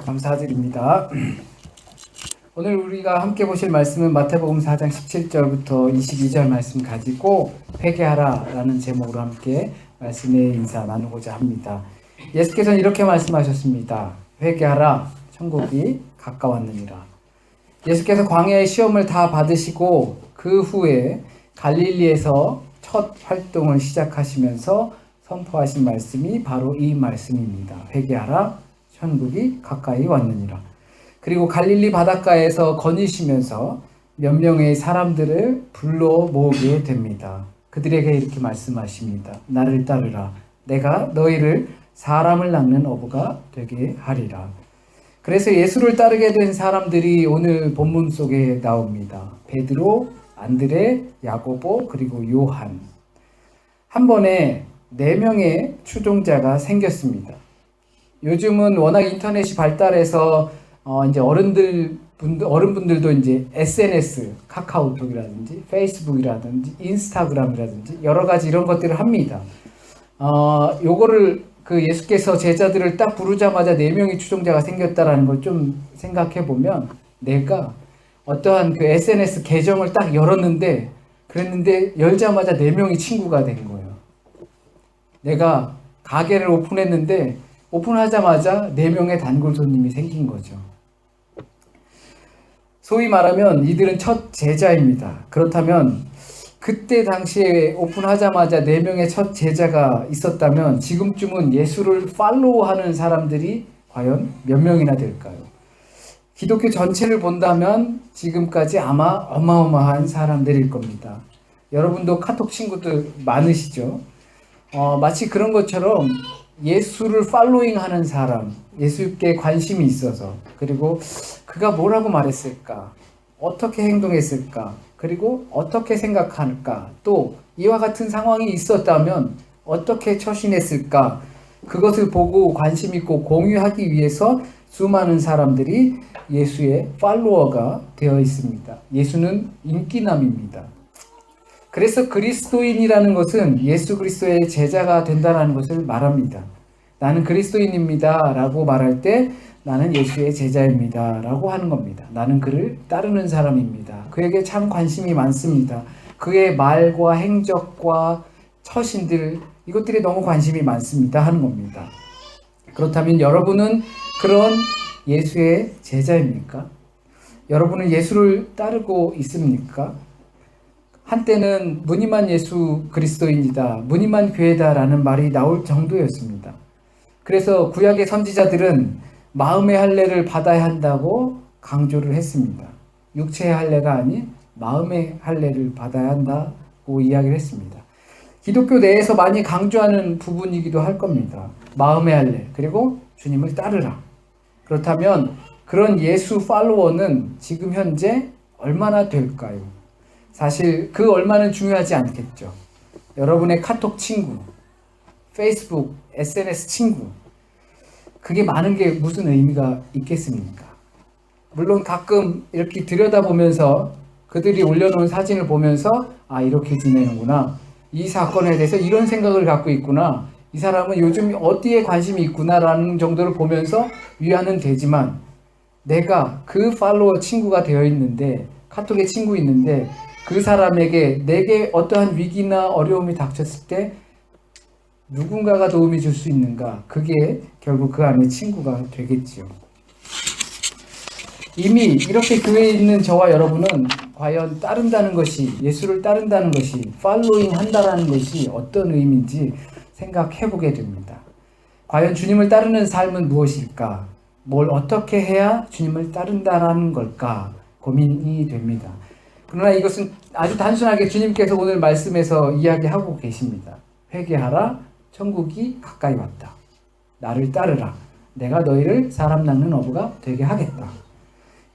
감사드립니다. 오늘 우리가 함께 보실 말씀은 마태복음 4장 17절부터 22절 말씀 가지고 회개하라 라는 제목으로 함께 말씀의 인사 나누고자 합니다. 예수께서는 이렇게 말씀하셨습니다. 회개하라, 천국이 가까웠느니라. 예수께서 광야의 시험을 다 받으시고 그 후에 갈릴리에서 첫 활동을 시작하시면서 선포하신 말씀이 바로 이 말씀입니다. 회개하라, 천국이 가까이 왔느니라. 그리고 갈릴리 바닷가에서 거니시면서 몇 명의 사람들을 불러 모으게 됩니다. 그들에게 이렇게 말씀하십니다. 나를 따르라. 내가 너희를 사람을 낚는 어부가 되게 하리라. 그래서 예수를 따르게 된 사람들이 오늘 본문 속에 나옵니다. 베드로, 안드레, 야고보, 그리고 요한. 한 번에 4명의 추종자가 생겼습니다. 요즘은 워낙 인터넷이 발달해서 이제 어른분들도 이제 SNS, 카카오톡이라든지 페이스북이라든지 인스타그램이라든지 여러 가지 이런 것들을 합니다. 요거를 그 예수께서 제자들을 딱 부르자마자 4명의 추종자가 생겼다라는 걸 좀 생각해 보면, 내가 어떠한 그 SNS 계정을 딱 그랬는데 열자마자 4명이 친구가 된 거예요. 내가 가게를 오픈했는데 오픈하자마자 4명의 단골 손님이 생긴 거죠. 소위 말하면 이들은 첫 제자입니다. 그렇다면 그때 당시에 오픈하자마자 4명의 첫 제자가 있었다면 지금쯤은 예수를 팔로우하는 사람들이 과연 몇 명이나 될까요? 기독교 전체를 본다면 지금까지 아마 어마어마한 사람들일 겁니다. 여러분도 카톡 친구들 많으시죠? 마치 그런 것처럼 예수를 팔로잉하는 사람, 예수께 관심이 있어서, 그리고 그가 뭐라고 말했을까, 어떻게 행동했을까, 그리고 어떻게 생각할까, 또 이와 같은 상황이 있었다면 어떻게 처신했을까, 그것을 보고 관심 있고 공유하기 위해서 수많은 사람들이 예수의 팔로워가 되어 있습니다. 예수는 인기남입니다. 그래서 그리스도인이라는 것은 예수 그리스도의 제자가 된다는 것을 말합니다. 나는 그리스도인입니다 라고 말할 때 나는 예수의 제자입니다 라고 하는 겁니다. 나는 그를 따르는 사람입니다. 그에게 참 관심이 많습니다. 그의 말과 행적과 처신들, 이것들이 너무 관심이 많습니다 하는 겁니다. 그렇다면 여러분은 그런 예수의 제자입니까? 여러분은 예수를 따르고 있습니까? 한때는 무늬만 예수 그리스도인이다, 무늬만 교회다 라는 말이 나올 정도였습니다. 그래서 구약의 선지자들은 마음의 할례를 받아야 한다고 강조를 했습니다. 육체의 할례가 아닌 마음의 할례를 받아야 한다고 이야기를 했습니다. 기독교 내에서 많이 강조하는 부분이기도 할 겁니다. 마음의 할례, 그리고 주님을 따르라. 그렇다면 그런 예수 팔로워는 지금 현재 얼마나 될까요? 사실 그 얼마는 중요하지 않겠죠. 여러분의 카톡 친구, 페이스북, SNS 친구, 그게 많은 게 무슨 의미가 있겠습니까? 물론 가끔 이렇게 들여다보면서 그들이 올려놓은 사진을 보면서 이렇게 지내는구나, 이 사건에 대해서 이런 생각을 갖고 있구나, 이 사람은 요즘 어디에 관심이 있구나라는 정도를 보면서 위안은 되지만, 내가 그 팔로워 친구가 되어 있는데, 카톡에 친구 있는데 그 사람에게 내게 어떠한 위기나 어려움이 닥쳤을 때 누군가가 도움이 줄 수 있는가? 그게 결국 그 안에 친구가 되겠지요. 이미 이렇게 교회에 있는 저와 여러분은 과연 따른다는 것이, 예수를 따른다는 것이, 팔로잉 한다라는 것이 어떤 의미인지 생각해 보게 됩니다. 과연 주님을 따르는 삶은 무엇일까? 뭘 어떻게 해야 주님을 따른다라는 걸까? 고민이 됩니다. 그러나 이것은 아주 단순하게 주님께서 오늘 말씀에서 이야기하고 계십니다. 회개하라, 천국이 가까이 왔다. 나를 따르라. 내가 너희를 사람 낚는 어부가 되게 하겠다.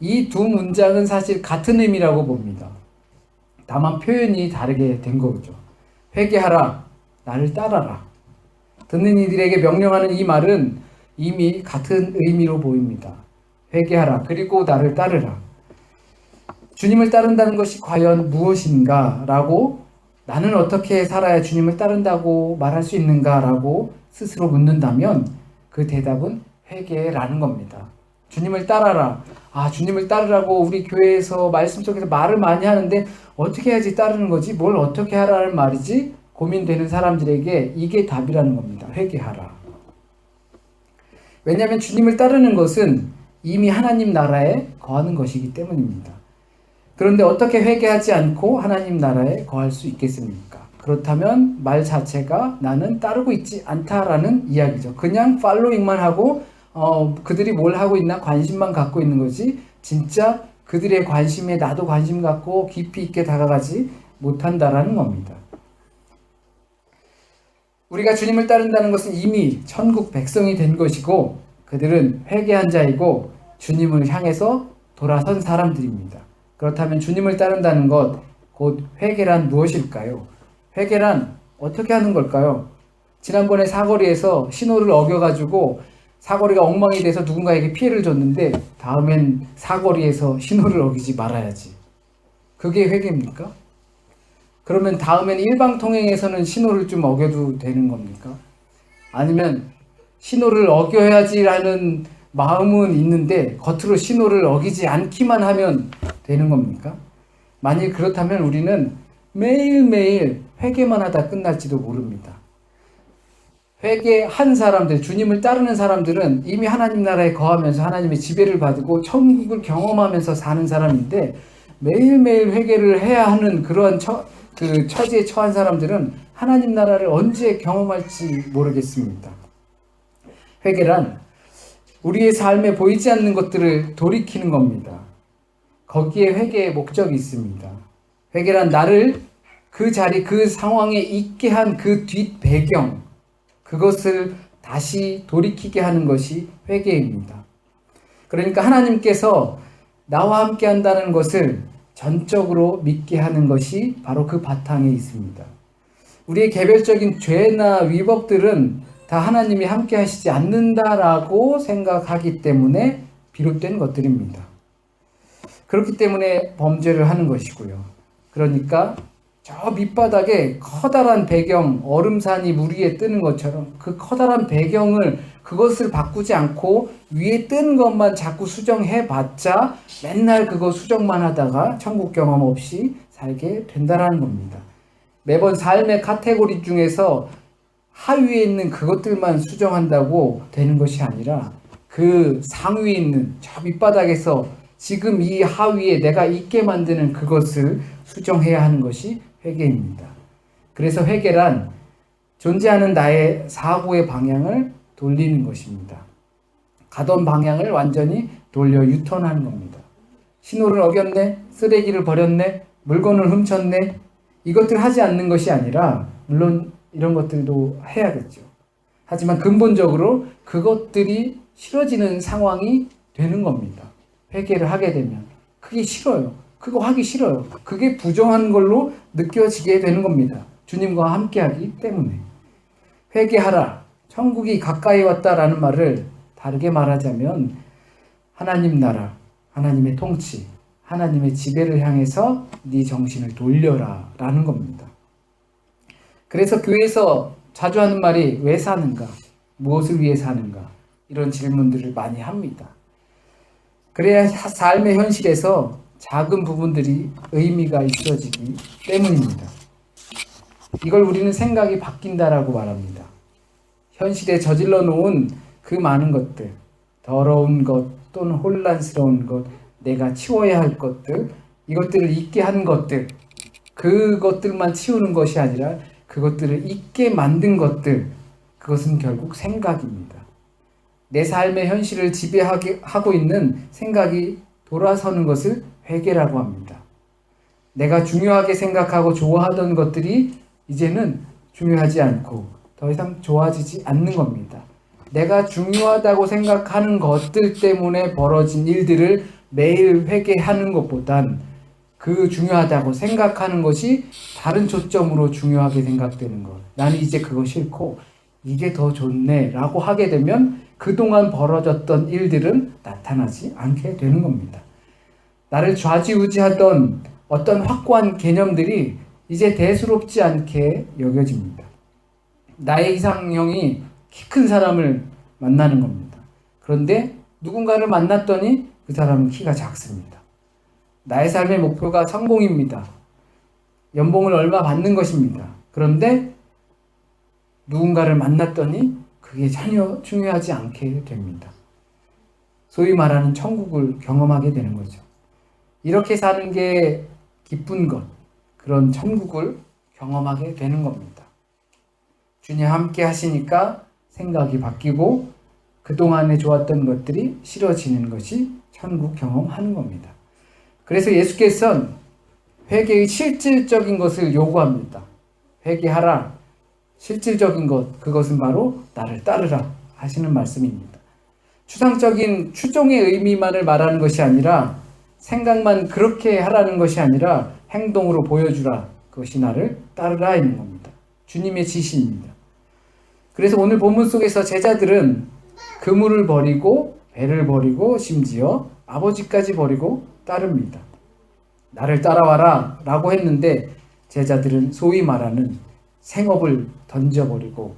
이 두 문장은 사실 같은 의미라고 봅니다. 다만 표현이 다르게 된 거죠. 회개하라, 나를 따라라. 듣는 이들에게 명령하는 이 말은 이미 같은 의미로 보입니다. 회개하라, 그리고 나를 따르라. 주님을 따른다는 것이 과연 무엇인가 라고, 나는 어떻게 살아야 주님을 따른다고 말할 수 있는가 라고 스스로 묻는다면 그 대답은 회개라는 겁니다. 주님을 따라라. 주님을 따르라고 우리 교회에서 말씀 속에서 말을 많이 하는데 어떻게 해야지 따르는 거지? 뭘 어떻게 하라는 말이지? 고민되는 사람들에게 이게 답이라는 겁니다. 회개하라. 왜냐하면 주님을 따르는 것은 이미 하나님 나라에 거하는 것이기 때문입니다. 그런데 어떻게 회개하지 않고 하나님 나라에 거할 수 있겠습니까? 그렇다면 말 자체가 나는 따르고 있지 않다라는 이야기죠. 그냥 팔로잉만 하고 그들이 뭘 하고 있나 관심만 갖고 있는 거지, 진짜 그들의 관심에 나도 관심 갖고 깊이 있게 다가가지 못한다라는 겁니다. 우리가 주님을 따른다는 것은 이미 천국 백성이 된 것이고 그들은 회개한 자이고 주님을 향해서 돌아선 사람들입니다. 그렇다면 주님을 따른다는 것, 곧 회개란 무엇일까요? 회개란 어떻게 하는 걸까요? 지난번에 사거리에서 신호를 어겨가지고 사거리가 엉망이 돼서 누군가에게 피해를 줬는데 다음엔 사거리에서 신호를 어기지 말아야지. 그게 회개입니까? 그러면 다음엔 일방통행에서는 신호를 좀 어겨도 되는 겁니까? 아니면 신호를 어겨야지라는 마음은 있는데 겉으로 신호를 어기지 않기만 하면 되는 겁니까? 만일 그렇다면 우리는 매일매일 회개만 하다 끝날지도 모릅니다. 회개한 사람들, 주님을 따르는 사람들은 이미 하나님 나라에 거하면서 하나님의 지배를 받고 천국을 경험하면서 사는 사람인데 매일매일 회개를 해야 하는 그러한 처지에 처한 사람들은 하나님 나라를 언제 경험할지 모르겠습니다. 회개란 우리의 삶에 보이지 않는 것들을 돌이키는 겁니다. 거기에 회개의 목적이 있습니다. 회개란 나를 그 자리, 그 상황에 있게 한 그 뒷 배경, 그것을 다시 돌이키게 하는 것이 회개입니다. 그러니까 하나님께서 나와 함께 한다는 것을 전적으로 믿게 하는 것이 바로 그 바탕에 있습니다. 우리의 개별적인 죄나 위법들은 다 하나님이 함께 하시지 않는다라고 생각하기 때문에 비롯된 것들입니다. 그렇기 때문에 범죄를 하는 것이고요. 그러니까 저 밑바닥에 커다란 배경, 얼음산이 물 위에 뜨는 것처럼 그 커다란 배경을, 그것을 바꾸지 않고 위에 뜬 것만 자꾸 수정해봤자 맨날 그거 수정만 하다가 천국 경험 없이 살게 된다는 겁니다. 매번 삶의 카테고리 중에서 하위에 있는 그것들만 수정한다고 되는 것이 아니라 그 상위에 있는 저 밑바닥에서 지금 이 하위에 내가 있게 만드는 그것을 수정해야 하는 것이 회개입니다. 그래서 회개란 존재하는 나의 사고의 방향을 돌리는 것입니다. 가던 방향을 완전히 돌려 유턴하는 겁니다. 신호를 어겼네, 쓰레기를 버렸네, 물건을 훔쳤네, 이것들 하지 않는 것이 아니라, 물론 이런 것들도 해야겠죠. 하지만 근본적으로 그것들이 싫어지는 상황이 되는 겁니다. 회개를 하게 되면 그게 싫어요. 그거 하기 싫어요. 그게 부정한 걸로 느껴지게 되는 겁니다. 주님과 함께하기 때문에. 회개하라, 천국이 가까이 왔다라는 말을 다르게 말하자면 하나님 나라, 하나님의 통치, 하나님의 지배를 향해서 네 정신을 돌려라 라는 겁니다. 그래서 교회에서 자주 하는 말이 왜 사는가? 무엇을 위해 사는가? 이런 질문들을 많이 합니다. 그래야 삶의 현실에서 작은 부분들이 의미가 있어지기 때문입니다. 이걸 우리는 생각이 바뀐다라고 말합니다. 현실에 저질러 놓은 그 많은 것들, 더러운 것 또는 혼란스러운 것, 내가 치워야 할 것들, 이것들을 잊게 하는 것들, 그것들만 치우는 것이 아니라 그것들을 잊게 만든 것들, 그것은 결국 생각입니다. 내 삶의 현실을 지배하고 있는 생각이 돌아서는 것을 회개라고 합니다. 내가 중요하게 생각하고 좋아하던 것들이 이제는 중요하지 않고 더 이상 좋아지지 않는 겁니다. 내가 중요하다고 생각하는 것들 때문에 벌어진 일들을 매일 회개하는 것보단 그 중요하다고 생각하는 것이 다른 초점으로 중요하게 생각되는 것. 나는 이제 그거 싫고 이게 더 좋네 라고 하게 되면 그동안 벌어졌던 일들은 나타나지 않게 되는 겁니다. 나를 좌지우지하던 어떤 확고한 개념들이 이제 대수롭지 않게 여겨집니다. 나의 이상형이 키 큰 사람을 만나는 겁니다. 그런데 누군가를 만났더니 그 사람은 키가 작습니다. 나의 삶의 목표가 성공입니다. 연봉을 얼마 받는 것입니다. 그런데 누군가를 만났더니 그게 전혀 중요하지 않게 됩니다. 소위 말하는 천국을 경험하게 되는 거죠. 이렇게 사는 게 기쁜 것, 그런 천국을 경험하게 되는 겁니다. 주님 함께 하시니까 생각이 바뀌고 그동안에 좋았던 것들이 싫어지는 것이 천국 경험하는 겁니다. 그래서 예수께서는 회개의 실질적인 것을 요구합니다. 회개하라. 실질적인 것, 그것은 바로 나를 따르라 하시는 말씀입니다. 추상적인 추종의 의미만을 말하는 것이 아니라 생각만 그렇게 하라는 것이 아니라 행동으로 보여주라. 그것이 나를 따르라 있는 겁니다. 주님의 지시입니다. 그래서 오늘 본문 속에서 제자들은 그물을 버리고 배를 버리고 심지어 아버지까지 버리고 따릅니다. 나를 따라와라 라고 했는데 제자들은 소위 말하는 생업을 던져버리고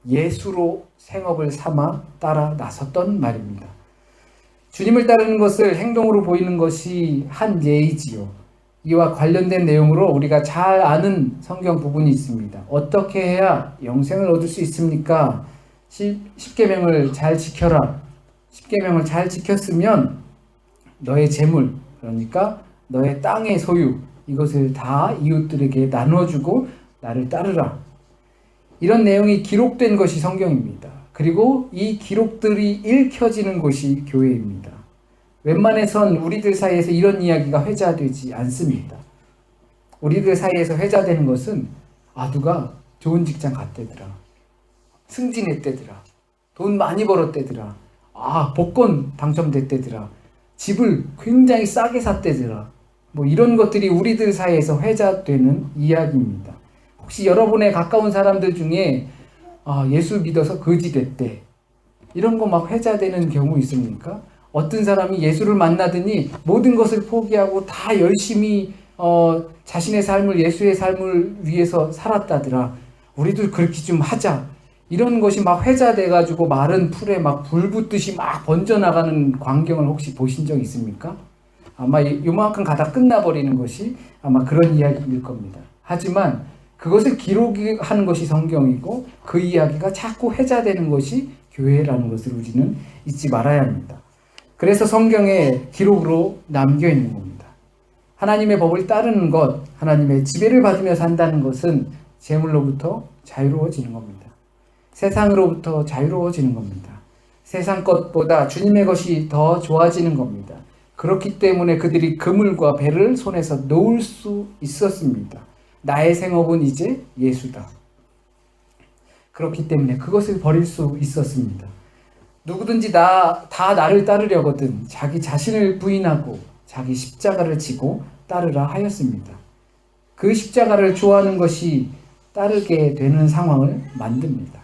예수로 생업을 삼아 따라 나섰던 말입니다. 주님을 따르는 것을 행동으로 보이는 것이 한 예이지요. 이와 관련된 내용으로 우리가 잘 아는 성경 부분이 있습니다. 어떻게 해야 영생을 얻을 수 있습니까? 십계명을 잘 지켜라. 십계명을 잘 지켰으면 너의 재물, 그러니까 너의 땅의 소유, 이것을 다 이웃들에게 나눠주고 나를 따르라. 이런 내용이 기록된 것이 성경입니다. 그리고 이 기록들이 읽혀지는 곳이 교회입니다. 웬만해선 우리들 사이에서 이런 이야기가 회자되지 않습니다. 우리들 사이에서 회자되는 것은 누가 좋은 직장 갔대더라. 승진했대더라. 돈 많이 벌었대더라. 복권 당첨됐대더라. 집을 굉장히 싸게 샀대더라. 이런 것들이 우리들 사이에서 회자되는 이야기입니다. 혹시 여러분의 가까운 사람들 중에 예수 믿어서 거지 됐대. 이런 거 막 회자되는 경우 있습니까? 어떤 사람이 예수를 만나더니 모든 것을 포기하고 다 열심히 자신의 삶을 예수의 삶을 위해서 살았다더라. 우리도 그렇게 좀 하자. 이런 것이 막 회자돼가지고 마른 풀에 막 불 붙듯이 막 번져나가는 광경을 혹시 보신 적 있습니까? 아마 요만큼 가다 끝나버리는 것이 아마 그런 이야기일 겁니다. 하지만 그것을 기록하는 것이 성경이고 그 이야기가 자꾸 회자되는 것이 교회라는 것을 우리는 잊지 말아야 합니다. 그래서 성경에 기록으로 남겨 있는 겁니다. 하나님의 법을 따르는 것, 하나님의 지배를 받으며 산다는 것은 재물로부터 자유로워지는 겁니다. 세상으로부터 자유로워지는 겁니다. 세상 것보다 주님의 것이 더 좋아지는 겁니다. 그렇기 때문에 그들이 그물과 배를 손에서 놓을 수 있었습니다. 나의 생업은 이제 예수다. 그렇기 때문에 그것을 버릴 수 있었습니다. 누구든지 다 나를 따르려거든 자기 자신을 부인하고 자기 십자가를 지고 따르라 하였습니다. 그 십자가를 좋아하는 것이 따르게 되는 상황을 만듭니다.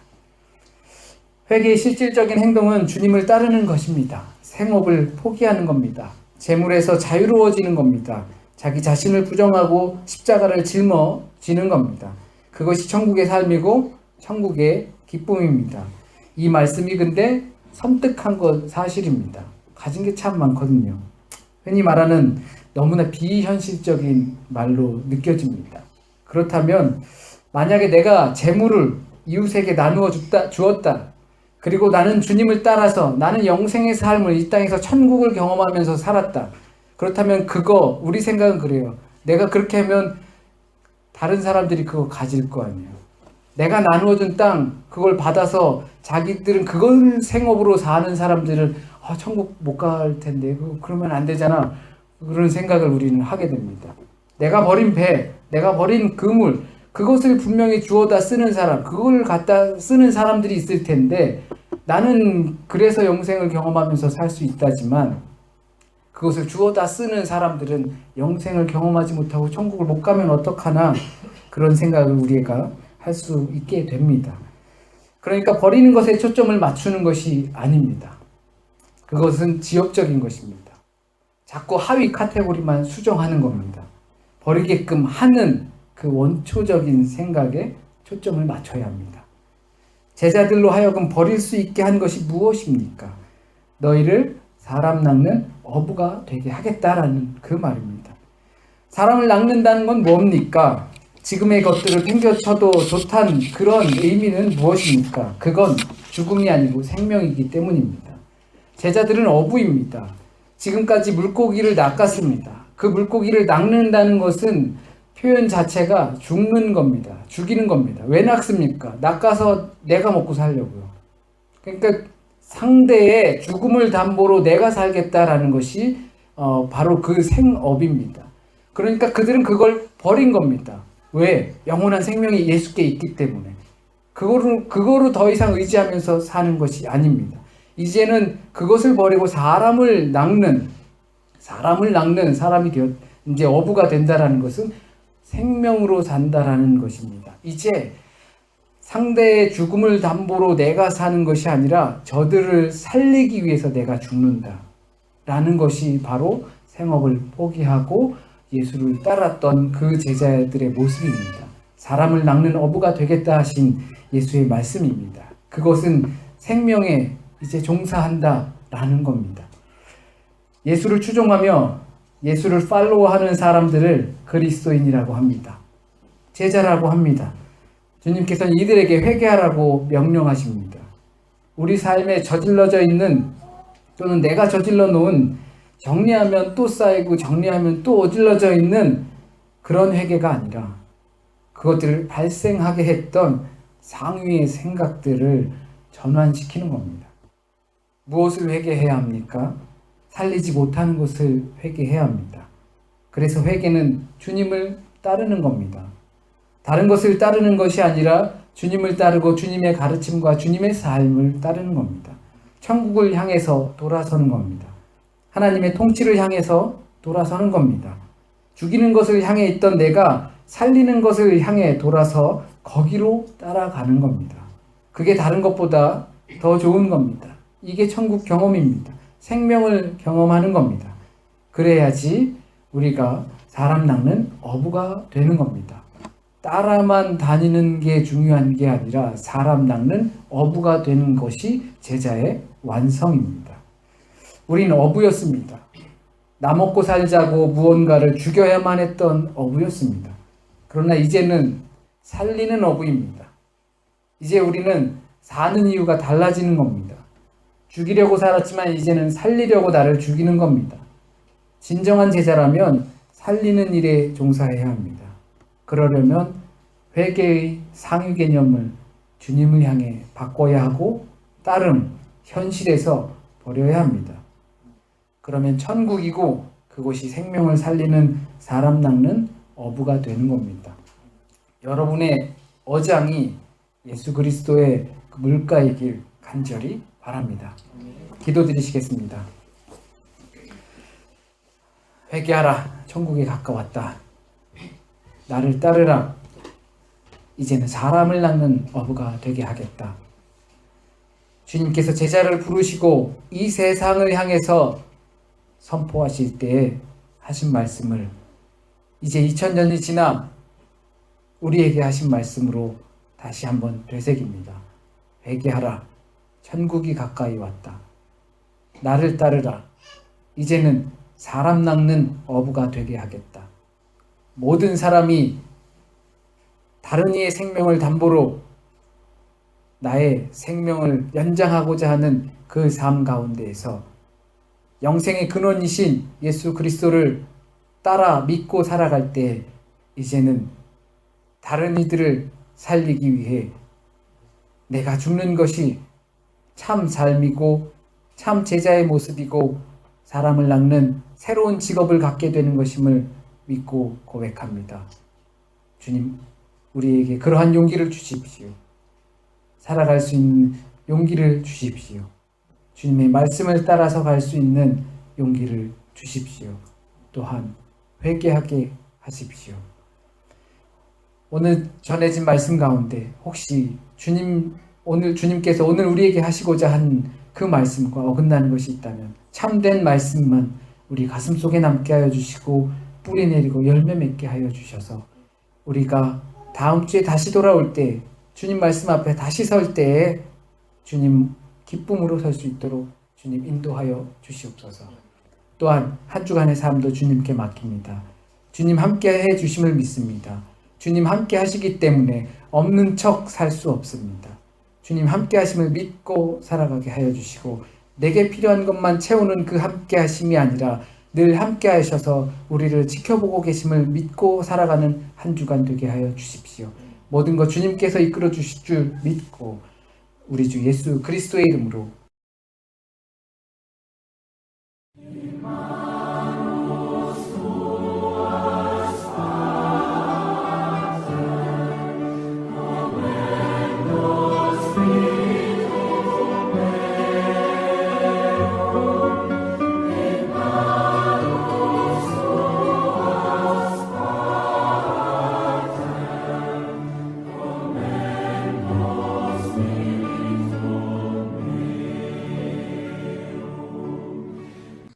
회개의 실질적인 행동은 주님을 따르는 것입니다. 생업을 포기하는 겁니다. 재물에서 자유로워지는 겁니다. 자기 자신을 부정하고 십자가를 짊어지는 겁니다. 그것이 천국의 삶이고 천국의 기쁨입니다. 이 말씀이 근데 섬뜩한 것 사실입니다. 가진 게 참 많거든요. 흔히 말하는 너무나 비현실적인 말로 느껴집니다. 그렇다면 만약에 내가 재물을 이웃에게 나누어 주었다. 그리고 나는 주님을 따라서 나는 영생의 삶을 이 땅에서 천국을 경험하면서 살았다. 그렇다면 우리 생각은 그래요. 내가 그렇게 하면 다른 사람들이 그거 가질 거 아니에요. 내가 나누어준 땅 그걸 받아서 자기들은 그걸 생업으로 사는 사람들은 천국 못 갈 텐데 그러면 안 되잖아. 그런 생각을 우리는 하게 됩니다. 내가 버린 배, 내가 버린 그물, 그것을 분명히 주워다 쓰는 사람, 그걸 갖다 쓰는 사람들이 있을 텐데 나는 그래서 영생을 경험하면서 살 수 있다지만 그것을 주워다 쓰는 사람들은 영생을 경험하지 못하고 천국을 못 가면 어떡하나 그런 생각을 우리가 할 수 있게 됩니다. 그러니까 버리는 것에 초점을 맞추는 것이 아닙니다. 그것은 지역적인 것입니다. 자꾸 하위 카테고리만 수정하는 겁니다. 버리게끔 하는 그 원초적인 생각에 초점을 맞춰야 합니다. 제자들로 하여금 버릴 수 있게 한 것이 무엇입니까? 너희를 사람 낚는 어부가 되게 하겠다라는 그 말입니다. 사람을 낚는다는 건 뭡니까? 지금의 것들을 팽겨쳐도 좋다는 그런 의미는 무엇입니까? 그건 죽음이 아니고 생명이기 때문입니다. 제자들은 어부입니다. 지금까지 물고기를 낚았습니다. 그 물고기를 낚는다는 것은 표현 자체가 죽는 겁니다. 죽이는 겁니다. 왜 낚습니까? 낚아서 내가 먹고 살려고요. 그러니까 상대의 죽음을 담보로 내가 살겠다라는 것이 바로 그 생업입니다. 그러니까 그들은 그걸 버린 겁니다. 왜? 영원한 생명이 예수께 있기 때문에. 그거로 더 이상 의지하면서 사는 것이 아닙니다. 이제는 그것을 버리고 사람을 낚는 사람이 이제 어부가 된다라는 것은 생명으로 산다라는 것입니다. 이제 상대의 죽음을 담보로 내가 사는 것이 아니라 저들을 살리기 위해서 내가 죽는다라는 것이 바로 생업을 포기하고 예수를 따랐던 그 제자들의 모습입니다. 사람을 낚는 어부가 되겠다 하신 예수의 말씀입니다. 그것은 생명에 이제 종사한다라는 겁니다. 예수를 추종하며 예수를 팔로우하는 사람들을 그리스도인이라고 합니다. 제자라고 합니다. 주님께서는 이들에게 회개하라고 명령하십니다. 우리 삶에 저질러져 있는 또는 내가 저질러 놓은 정리하면 또 쌓이고 정리하면 또 어질러져 있는 그런 회개가 아니라 그것들을 발생하게 했던 상위의 생각들을 전환시키는 겁니다. 무엇을 회개해야 합니까? 살리지 못하는 것을 회개해야 합니다. 그래서 회개는 주님을 따르는 겁니다. 다른 것을 따르는 것이 아니라 주님을 따르고 주님의 가르침과 주님의 삶을 따르는 겁니다. 천국을 향해서 돌아서는 겁니다. 하나님의 통치를 향해서 돌아서는 겁니다. 죽이는 것을 향해 있던 내가 살리는 것을 향해 돌아서 거기로 따라가는 겁니다. 그게 다른 것보다 더 좋은 겁니다. 이게 천국 경험입니다. 생명을 경험하는 겁니다. 그래야지 우리가 사람 낚는 어부가 되는 겁니다. 따라만 다니는 게 중요한 게 아니라 사람 낚는 어부가 되는 것이 제자의 완성입니다. 우리는 어부였습니다. 나 먹고 살자고 무언가를 죽여야만 했던 어부였습니다. 그러나 이제는 살리는 어부입니다. 이제 우리는 사는 이유가 달라지는 겁니다. 죽이려고 살았지만 이제는 살리려고 나를 죽이는 겁니다. 진정한 제자라면 살리는 일에 종사해야 합니다. 그러려면 회개의 상위 개념을 주님을 향해 바꿔야 하고 따름, 현실에서 버려야 합니다. 그러면 천국이고 그곳이 생명을 살리는 사람 낚는 어부가 되는 겁니다. 여러분의 어장이 예수 그리스도의 그 물가의 길 간절히 바랍니다. 기도드리시겠습니다. 회개하라. 천국에 가까웠다. 나를 따르라. 이제는 사람을 낚는 어부가 되게 하겠다. 주님께서 제자를 부르시고 이 세상을 향해서 선포하실 때에 하신 말씀을 이제 2000년이 지나 우리에게 하신 말씀으로 다시 한번 되새깁니다. 회개하라. 천국이 가까이 왔다. 나를 따르라. 이제는 사람 낚는 어부가 되게 하겠다. 모든 사람이 다른 이의 생명을 담보로 나의 생명을 연장하고자 하는 그 삶 가운데에서 영생의 근원이신 예수 그리스도를 따라 믿고 살아갈 때 이제는 다른 이들을 살리기 위해 내가 죽는 것이 참 삶이고 참 제자의 모습이고 사람을 낚는 새로운 직업을 갖게 되는 것임을 믿고 고백합니다. 주님, 우리에게 그러한 용기를 주십시오. 살아갈 수 있는 용기를 주십시오. 주님의 말씀을 따라서 갈 수 있는 용기를 주십시오. 또한 회개하게 하십시오. 오늘 전해진 말씀 가운데 혹시 주님께서 오늘 우리에게 하시고자 한 그 말씀과 어긋나는 것이 있다면 참된 말씀만 우리 가슴 속에 남게 하여 주시고 뿌리 내리고 열매 맺게 하여 주셔서 우리가 다음 주에 다시 돌아올 때 주님 말씀 앞에 다시 설 때에 주님 기쁨으로 설 수 있도록 주님 인도하여 주시옵소서. 또한 한 주간의 삶도 주님께 맡깁니다. 주님 함께 해 주심을 믿습니다. 주님 함께 하시기 때문에 없는 척 살 수 없습니다. 주님 함께 하심을 믿고 살아가게 하여 주시고 내게 필요한 것만 채우는 그 함께 하심이 아니라 늘 함께 하셔서 우리를 지켜보고 계심을 믿고 살아가는 한 주간 되게 하여 주십시오. 모든 것 주님께서 이끌어 주실 줄 믿고 우리 주 예수 그리스도의 이름으로